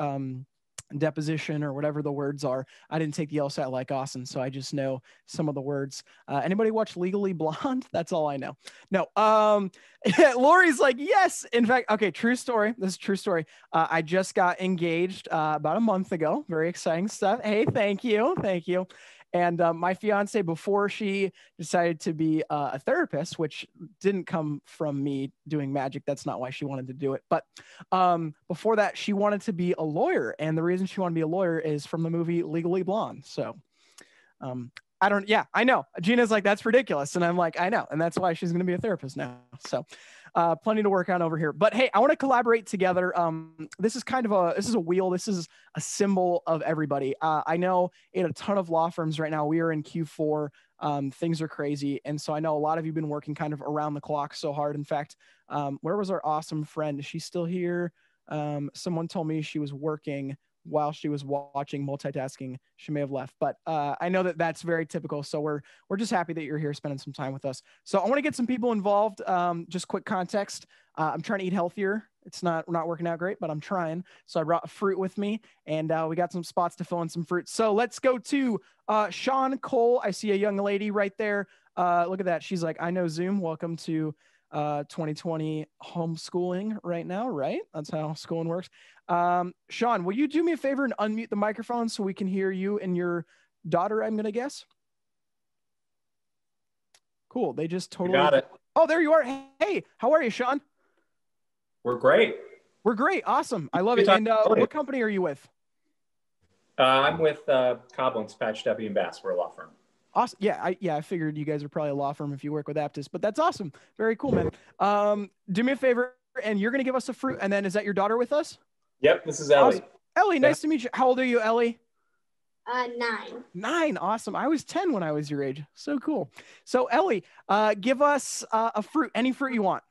deposition or whatever the words are. I didn't take the LSAT like Austin, so I just know some of the words. Anybody watch Legally Blonde? That's all I know. No. Lori's like, yes. In fact, okay, true story. This is a true story. I just got engaged about a month ago. Very exciting stuff. Hey, thank you. Thank you. And my fiance, before she decided to be a therapist, which didn't come from me doing magic, that's not why she wanted to do it. But before that, she wanted to be a lawyer. And the reason she wanted to be a lawyer is from the movie Legally Blonde. So I know. Gina's like, that's ridiculous. And I'm like, I know. And that's why she's going to be a therapist now. So plenty to work on over here. But hey, I want to collaborate together. This is a wheel. This is a symbol of everybody. I know in a ton of law firms right now, we are in Q4. Things are crazy. And so I know a lot of you have been working kind of around the clock so hard. In fact, where was our awesome friend? Is she still here? Someone told me she was working while she was watching, multitasking. She may have left, but I know that that's very typical. So we're just happy that you're here spending some time with us. So I want to get some people involved. Just quick context. I'm trying to eat healthier. We're not working out great, but I'm trying. So I brought a fruit with me and we got some spots to fill in some fruit. So let's go to Sean Cole. I see a young lady right there. Look at that. She's like, I know Zoom. Welcome to 2020 homeschooling right now, right? That's how schooling works. Sean, will you do me a favor and unmute the microphone so we can hear you and your daughter, I'm going to guess? Cool. They just totally got it. Oh, there you are. Hey, how are you, Sean? We're great. We're great. Awesome. I love it. And what company are you with? I'm with Coblins, Patch, W. and Bass. We're a law firm. Awesome. Yeah, I figured you guys are probably a law firm if you work with Aptus, but that's awesome. Very cool, man. Do me a favor, and you're going to give us a fruit, and then is that your daughter with us? Yep, this is Ellie. Awesome. Ellie, nice to meet you. How old are you, Ellie? 9. 9. Awesome. I was 10 when I was your age. So cool. So Ellie, give us a fruit, any fruit you want.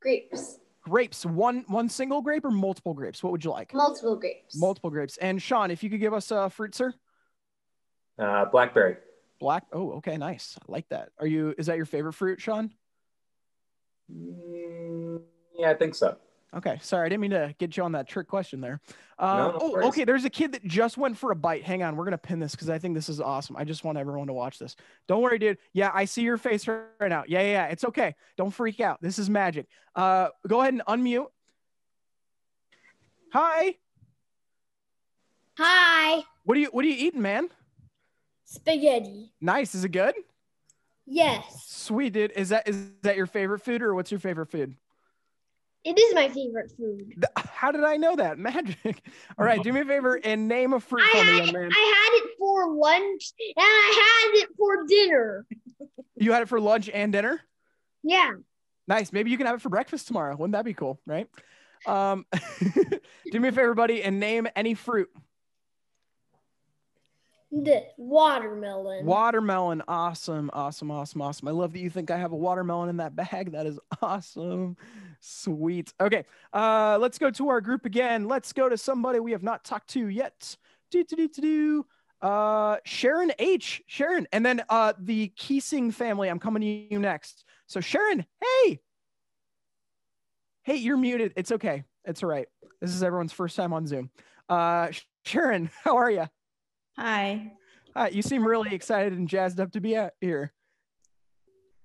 Grapes. Grapes. One single grape or multiple grapes? What would you like? Multiple grapes. Multiple grapes. And Sean, if you could give us a fruit, sir. Blackberry. Black. Oh, okay. Nice. I like that. Is that your favorite fruit, Sean? Yeah, I think so. Okay. Sorry. I didn't mean to get you on that trick question there. No Okay. There's a kid that just went for a bite. Hang on. We're going to pin this because I think this is awesome. I just want everyone to watch this. Don't worry, dude. Yeah. I see your face right now. Yeah. It's okay. Don't freak out. This is magic. Go ahead and unmute. Hi. Hi. What are you eating, man? Spaghetti. Nice. Is it good? Yes. Sweet, dude. Is that your favorite food, or what's your favorite food? It is my favorite food. How did I know that? Magic. All right, do me a favor and name a fruit for me, young man. I had it for lunch and I had it for dinner. You had it for lunch and dinner? Yeah. Nice. Maybe you can have it for breakfast tomorrow. Wouldn't that be cool, right? Do me a favor, buddy, and name any fruit. The watermelon. Watermelon. Awesome. Awesome. Awesome. Awesome. I love that you think I have a watermelon in that bag. That is awesome. Sweet. Okay. Let's go to our group again. Let's go to somebody we have not talked to yet. Sharon H. Sharon. And then the Keesing family. I'm coming to you next. So Sharon, hey. Hey, you're muted. It's okay. It's all right. This is everyone's first time on Zoom. Sharon, how are you? Hi. Hi. You seem really excited and jazzed up to be out here.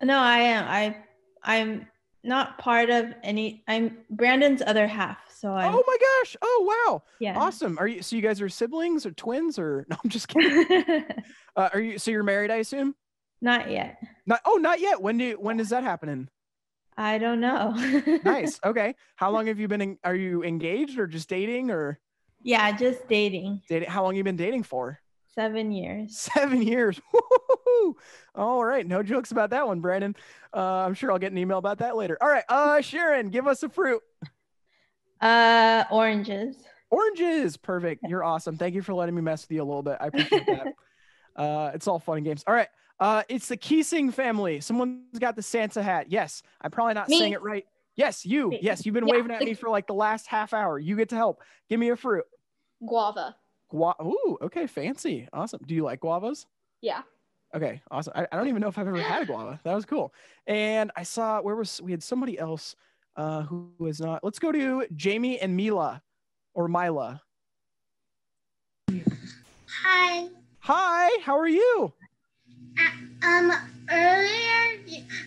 No, I am. I'm not part of any. I'm Brandon's other half. So I'm. Oh my gosh! Oh wow! Yeah. Awesome. Are you? So you guys are siblings or twins or? No, I'm just kidding. Are you? So you're married, I assume? Not yet. Not yet. When does that happen? I don't know. Nice. Okay. How long have you been? Are you engaged or just dating or? Yeah, just dating. Dating. How long you been dating for? 7 years. 7 years. Woo-hoo-hoo. All right. No jokes about that one, Brandon. I'm sure I'll get an email about that later. All right. Sharon, give us a fruit. Oranges. Oranges. Perfect. You're awesome. Thank you for letting me mess with you a little bit. I appreciate that. It's all fun and games. All right. It's the Keesing family. Someone's got the Santa hat. Yes. I'm probably not saying it right. Yes, you. Me. Yes, you've been waving at me for like the last half hour. You get to help. Give me a fruit. Guava. Ooh, okay, fancy. Awesome. Do you like guavas? Yeah. Okay, awesome. I don't even know if I've ever had a guava. That was cool. And I saw we had somebody else who was not. Let's go to Jamie and Mila or Mila. Hi. Hi, how are you?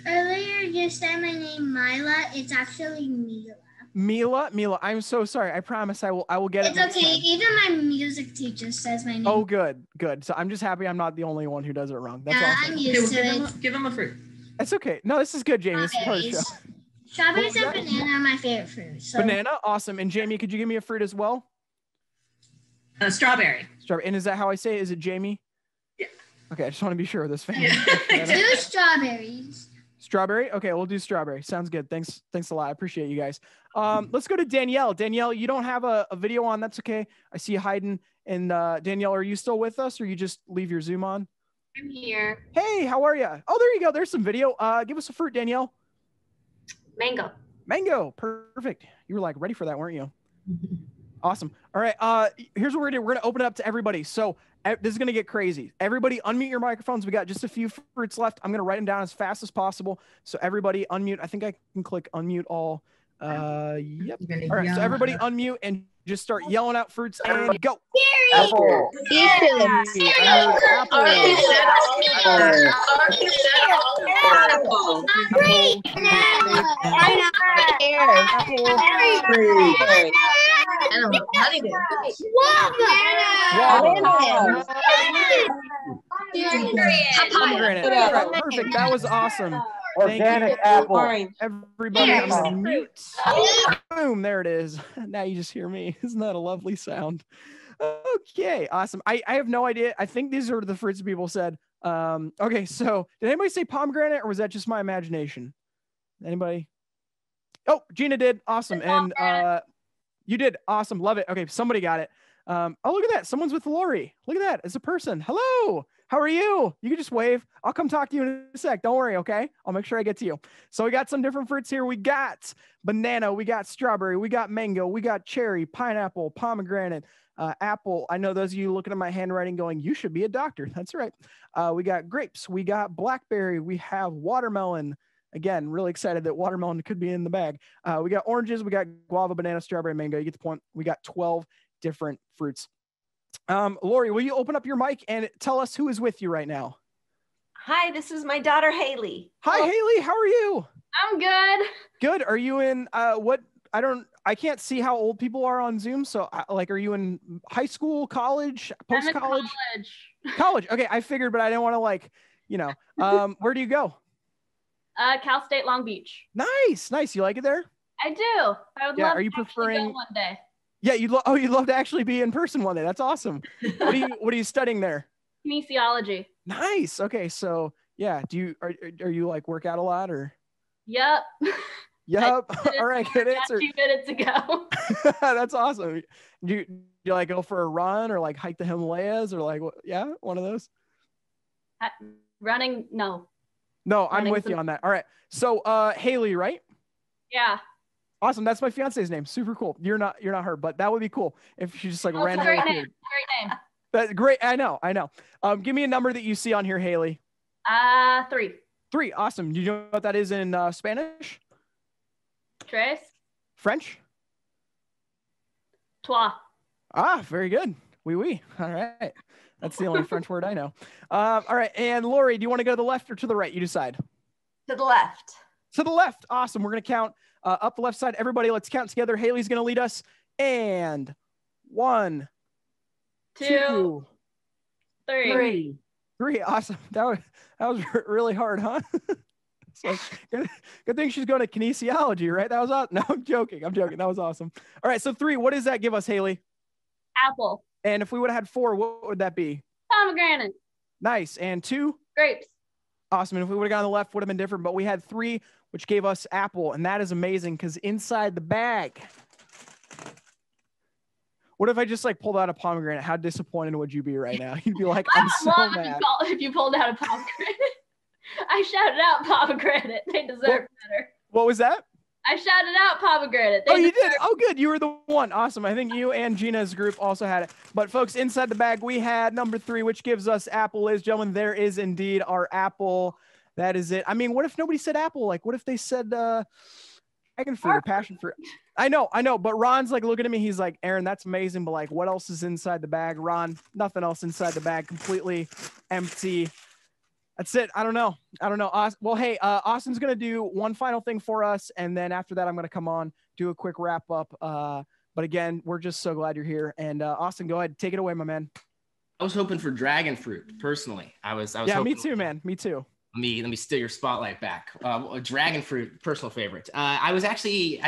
Earlier you said my name Mila. It's actually Mila. Mila, I'm so sorry. I promise I will get it. It's okay. Even my music teacher says my name. Oh, good. So I'm just happy I'm not the only one who does it wrong. That's awesome. I'm used to it. Give him a fruit. That's okay. No, this is good, Jamie. This is part of the show. Strawberries and banana are my favorite fruit. So. Banana, awesome. And Jamie, could you give me a fruit as well? Strawberry. Strawberry. And is that how I say it? Is it Jamie? Yeah. Okay, I just want to be sure of this family. Two strawberries. Strawberry? Okay, we'll do strawberry. Sounds good. Thanks a lot. I appreciate you guys. Let's go to Danielle. Danielle, you don't have a video on. That's okay. I see you hiding. And Danielle, are you still with us or you just leave your Zoom on? I'm here. Hey, how are you? Oh, there you go. There's some video. Give us a fruit, Danielle. Mango. Mango. Perfect. You were like ready for that, weren't you? Awesome. All right. Here's what we're gonna do. We're gonna open it up to everybody. So this is gonna get crazy. Everybody, unmute your microphones. We got just a few fruits left. I'm gonna write them down as fast as possible. So everybody, unmute. I think I can click unmute all. Yep. All right. So everybody, unmute and just start yelling out fruits and go. Apple. Pomegranate. Perfect. That was awesome. Organic apple. Everybody, I'm gonna mute. Boom, there it is. Now you just hear me. Isn't that a lovely sound? Okay, awesome. I have no idea. I think these are the fruits people said. Okay, so did anybody say pomegranate or was that just my imagination? Anybody? Oh, Gina did. Awesome. And you did. Awesome. Love it. Okay, somebody got it. Oh, look at that. Someone's with Lori. Look at that. It's a person. Hello. How are you? You can just wave. I'll come talk to you in a sec. Don't worry, okay? I'll make sure I get to you. So we got some different fruits here. We got banana, we got strawberry, we got mango, we got cherry, pineapple, pomegranate, apple. I know those of you looking at my handwriting going, you should be a doctor. That's right. We got grapes, we got blackberry, we have watermelon. Again, really excited that watermelon could be in the bag. We got oranges, we got guava, banana, strawberry, mango. You get the point. We got 12 different fruits. Lori, will you open up your mic and tell us who is with you right now? Hi, this is my daughter, Haley. Hi, Haley. How are you? I'm good. Good. Are you in what I can't see how old people are on Zoom. So like, are you in high school, college, post-college? College. Okay. I figured, but I didn't want to like, where do you go? Cal State Long Beach. Nice. You like it there? I do. I would love are you to preferring go one day. Yeah, you'd love to actually be in person one day. That's awesome. What are you studying there? Kinesiology. Nice. Okay, so yeah, are you like work out a lot or? Yep. All right, good answer. 2 minutes ago. That's awesome. Do you like go for a run or like hike the Himalayas or like what? Yeah, one of those. Running? No. No, I'm with you on that. All right. So Haley, right? Yeah. Awesome. That's my fiance's name. Super cool. You're not her, but that would be cool if she just like randomly. Great name. That's great. I know. Give me a number that you see on here, Haley. 3. 3. Awesome. Do you know what that is in Spanish? Tres. French. Trois. Very good. Oui. All right. That's the only French word I know. All right. And Lori, do you want to go to the left or to the right? You decide. To the left. To the left. Awesome. We're going to count up the left side. Everybody, let's count together. Haley's going to lead us. And 1, 2, 3. Awesome. That was really hard, huh? It's like, good thing she's going to kinesiology, right? That was awesome. No, I'm joking. That was awesome. All right. So 3, what does that give us, Haley? Apple. And if we would have had 4, what would that be? Pomegranate. Nice. And 2? Grapes. Awesome. And if we would have gone to the left, would have been different, but we had 3, which gave us apple. And that is amazing because inside the bag. What if I just like pulled out a pomegranate? How disappointed would you be right now? You'd be like, I'm so mad. If you pulled out a pomegranate. I shouted out pomegranate. They deserve better. What was that? I shouted out pomegranate. You did? Oh, good. You were the one. Awesome. I think you and Gina's group also had it. But folks, inside the bag, we had number 3, which gives us apple. Ladies and gentlemen, there is indeed our apple. That is it. I mean, what if nobody said apple? Like, what if they said dragon fruit or passion fruit? I know. But Ron's like looking at me. He's like, Aaron, that's amazing. But like, what else is inside the bag? Ron, nothing else inside the bag. Completely empty. That's it. I don't know. Well, hey, Austin's going to do one final thing for us. And then after that, I'm going to come on, do a quick wrap up. But again, we're just so glad you're here. And Austin, go ahead. Take it away, my man. I was hoping for dragon fruit, personally. I was yeah, hoping, me too, man. Me too. Let me steal your spotlight back. Dragon fruit, personal favorite. I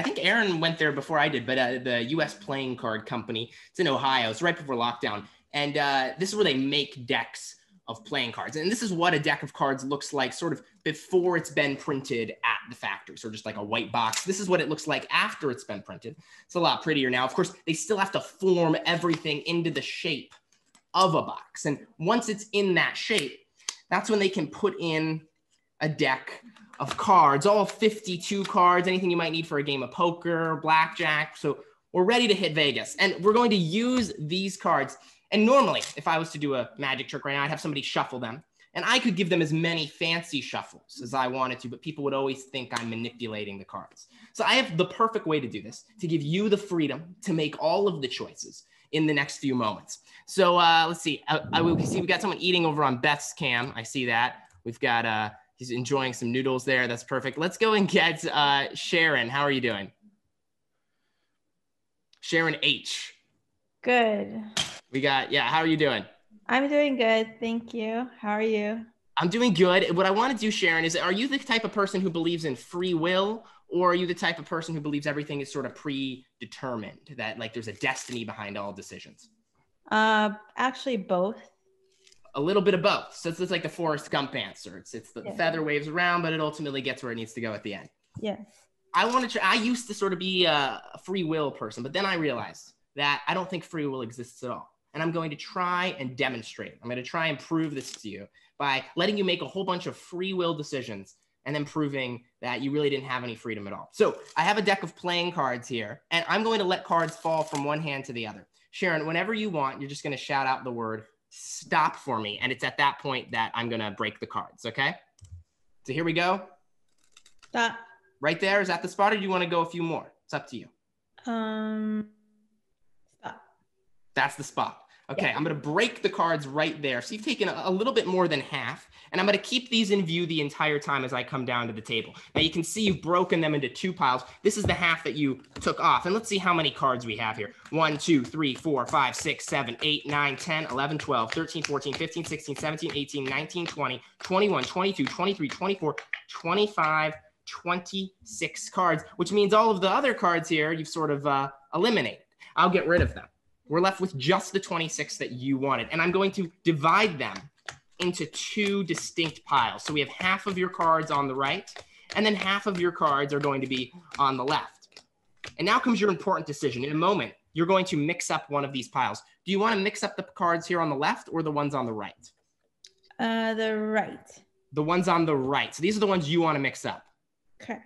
think Aaron went there before I did, but the U.S. Playing Card Company, it's in Ohio. It's right before lockdown. And this is where they make decks of playing cards. And this is what a deck of cards looks like sort of before it's been printed at the factory. So just like a white box. This is what it looks like after it's been printed. It's a lot prettier now. Of course, they still have to form everything into the shape of a box. And once it's in that shape, that's when they can put in a deck of cards, all 52 cards, anything you might need for a game of poker, blackjack. So we're ready to hit Vegas. And we're going to use these cards. And normally, if I was to do a magic trick right now, I'd have somebody shuffle them. And I could give them as many fancy shuffles as I wanted to, but people would always think I'm manipulating the cards. So I have the perfect way to do this, to give you the freedom to make all of the choices in the next few moments. So let's see. We see we got someone eating over on Beth's cam. I see that. We've got, he's enjoying some noodles there. That's perfect. Let's go and get Sharon. How are you doing? Sharon H. Good. We got, how are you doing? I'm doing good. Thank you. How are you? I'm doing good. What I want to do, Sharon, is are you the type of person who believes in free will, or are you the type of person who believes everything is sort of predetermined, that like there's a destiny behind all decisions? Actually both. A little bit of both. So it's like the Forrest Gump answer. It's the feather waves around, but it ultimately gets where it needs to go at the end. Yes. I used to sort of be a free will person, but then I realized that I don't think free will exists at all. And I'm going to try and demonstrate it. I'm going to try and prove this to you by letting you make a whole bunch of free will decisions and then proving that you really didn't have any freedom at all. So I have a deck of playing cards here, and I'm going to let cards fall from one hand to the other. Sharon, whenever you want, you're just going to shout out the word stop for me. And it's at that point that I'm going to break the cards. Okay. So here we go. Stop. Right there. Is that the spot, or do you want to go a few more? It's up to you. Stop. That's the spot. Okay, I'm going to break the cards right there. So you've taken a little bit more than half, and I'm going to keep these in view the entire time as I come down to the table. Now you can see you've broken them into 2 piles. This is the half that you took off, and let's see how many cards we have here. 1, 2, 3, 4, 5, 6, 7, 8, 9, 10, 11, 12, 13, 14, 15, 16, 17, 18, 19, 20, 21, 22, 23, 24, 25, 26 cards, which means all of the other cards here you've sort of eliminated. I'll get rid of them. We're left with just the 26 that you wanted. And I'm going to divide them into 2 distinct piles. So we have half of your cards on the right, and then half of your cards are going to be on the left. And now comes your important decision. In a moment, you're going to mix up one of these piles. Do you want to mix up the cards here on the left or the ones on the right? The right. The ones on the right. So these are the ones you want to mix up. Correct.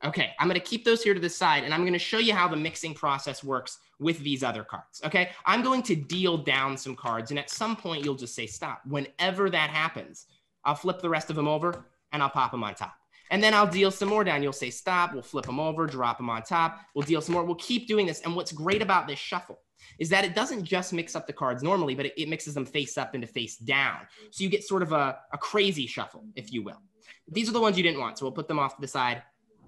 Okay, I'm going to keep those here to the side, and I'm going to show you how the mixing process works with these other cards, okay? I'm going to deal down some cards, and at some point, you'll just say stop. Whenever that happens, I'll flip the rest of them over, and I'll pop them on top. And then I'll deal some more down. You'll say stop, we'll flip them over, drop them on top, we'll deal some more. We'll keep doing this, and what's great about this shuffle is that it doesn't just mix up the cards normally, but it mixes them face up into face down. So you get sort of a crazy shuffle, if you will. These are the ones you didn't want, so we'll put them off to the side.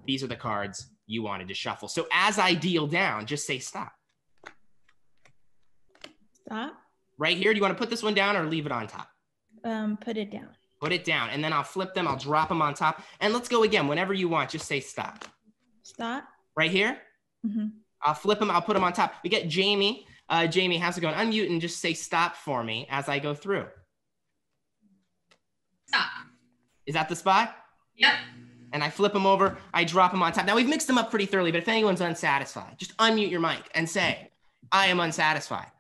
These are the cards you wanted to shuffle. So as I deal down, just say stop. Stop. Right here, do you want to put this one down or leave it on top? Put it down. Put it down, and then I'll flip them, I'll drop them on top. And let's go again. Whenever you want, just say stop. Stop. Right here? Mm-hmm. I'll flip them, I'll put them on top. We get Jamie. Jamie, how's it going? Unmute and just say stop for me as I go through. Stop. Is that the spot? Yep. And I flip them over, I drop them on top. Now we've mixed them up pretty thoroughly, but if anyone's unsatisfied, just unmute your mic and say, I am unsatisfied.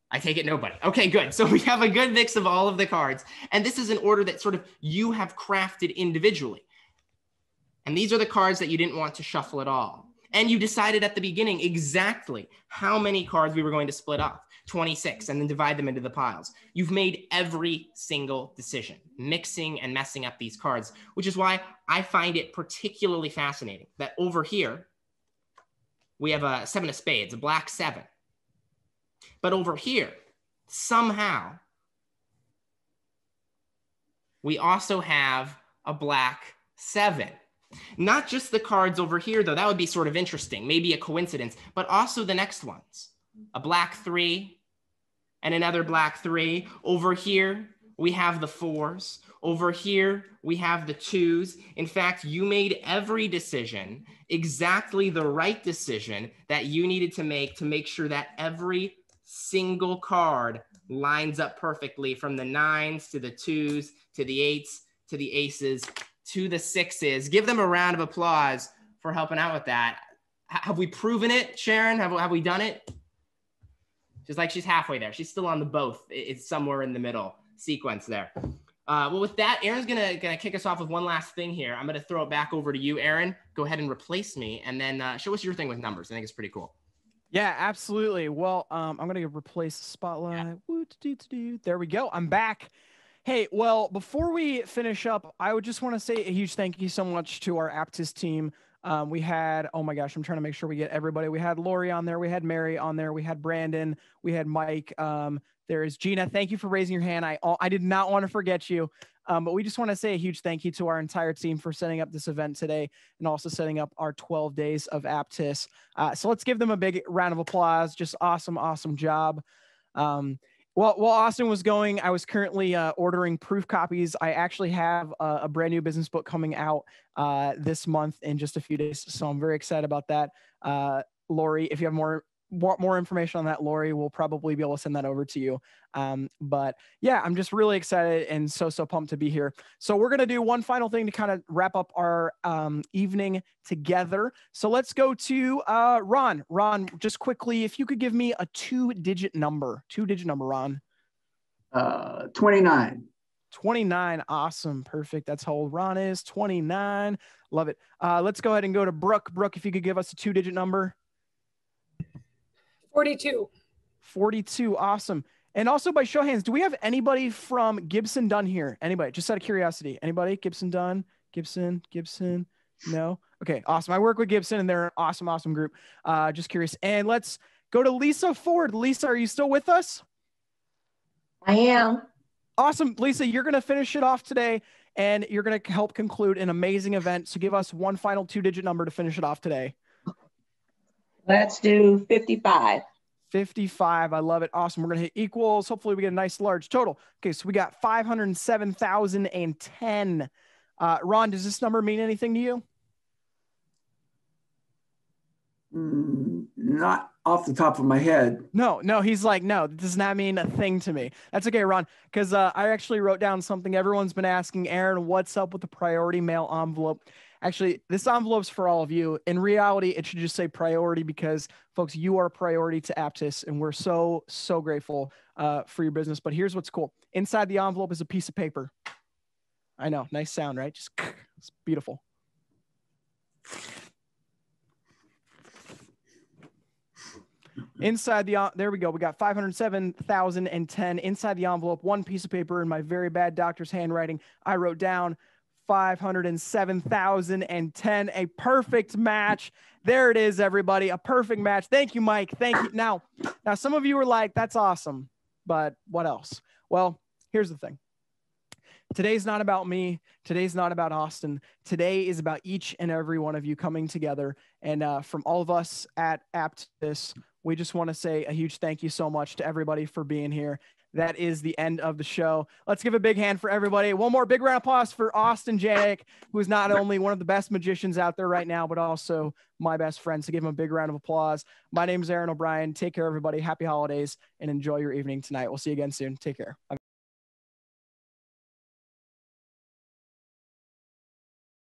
I take it nobody. Okay, good. So we have a good mix of all of the cards. And this is an order that sort of you have crafted individually. And these are the cards that you didn't want to shuffle at all. And you decided at the beginning exactly how many cards we were going to split off, 26, and then divide them into the piles. You've made every single decision, mixing and messing up these cards, which is why I find it particularly fascinating that over here, we have a 7 of spades, a black 7. But over here, somehow, we also have a black 7. Not just the cards over here, though. That would be sort of interesting, maybe a coincidence, but also the next ones. A black 3 and another black 3. Over here, we have the 4s. Over here, we have the 2s. In fact, you made every decision, exactly the right decision that you needed to make sure that every single card lines up perfectly from the 9s to the 2s to the 8s to the aces to the 6s. Give them a round of applause for helping out with that. Have we proven it, Sharon? Have we done it? Just like she's halfway there. She's still on the both. It's somewhere in the middle sequence there. Well, with that, Aaron's gonna kick us off with one last thing here. I'm gonna throw it back over to you, Aaron. Go ahead and replace me, and then show us your thing with numbers. I think it's pretty cool. Yeah, absolutely. Well, I'm gonna replace the spotlight. Yeah. There we go. I'm back. Hey, well, before we finish up, I would just want to say a huge thank you so much to our Aptis team. We had, oh my gosh, I'm trying to make sure we get everybody. We had Lori on there. We had Mary on there. We had Brandon. We had Mike. There is Gina. Thank you for raising your hand. I did not want to forget you. But we just want to say a huge thank you to our entire team for setting up this event today and also setting up our 12 days of Aptis. So let's give them a big round of applause. Just awesome, awesome job. While Austin was going, I was currently ordering proof copies. I actually have a brand new business book coming out this month in just a few days. So I'm very excited about that. Lori, if you have more information on that, Lori will probably be able to send that over to you. But yeah, I'm just really excited and so pumped to be here. So we're going to do one final thing to kind of wrap up our evening together. So let's go to Ron. Ron, just quickly, if you could give me a two-digit number, Ron. 29. 29. Awesome. Perfect. That's how old Ron is. 29. Love it. Let's go ahead and go to Brooke. Brooke, if you could give us a two-digit number. 42. 42. Awesome. And also, by show of hands, do we have anybody from Gibson Dunn here? Anybody? Just out of curiosity. Anybody? Gibson Dunn? Gibson? No? Okay, awesome. I work with Gibson, and they're an awesome, awesome group. Just curious. And let's go to Lisa Ford. Lisa, are you still with us? I am. Awesome. Lisa, you're going to finish it off today, and you're going to help conclude an amazing event. So give us one final 2-digit number to finish it off today. Let's do 55. 55. I love it. Awesome. We're going to hit equals. Hopefully we get a nice large total. Okay, so we got 507,010. Ron, does this number mean anything to you? Not off the top of my head. No, he's like, no, that does not mean a thing to me. That's okay, Ron, because I actually wrote down something everyone's been asking. Aaron, what's up with the priority mail envelope? Actually, this envelope's for all of you. In reality, it should just say priority because, folks, you are a priority to Apttus, and we're so, so grateful for your business. But here's what's cool. Inside the envelope is a piece of paper. I know, nice sound, right? Just, it's beautiful. Inside the, there we go. We got 507,010 inside the envelope, one piece of paper in my very bad doctor's handwriting. I wrote down 507,010, a perfect match. There it is, everybody. A perfect match. Thank you, Mike. Thank you. Now some of you were like, that's awesome, but what else? Well, here's the thing. Today's not about me. Today's not about Austin. Today is about each and every one of you coming together. And from all of us at Apttus, we just want to say a huge thank you so much to everybody for being here. That is the end of the show. Let's give a big hand for everybody. One more big round of applause for Austin Janik, who is not only one of the best magicians out there right now, but also my best friend. So give him a big round of applause. My name is Aaron O'Brien. Take care, everybody. Happy holidays and enjoy your evening tonight. We'll see you again soon. Take care.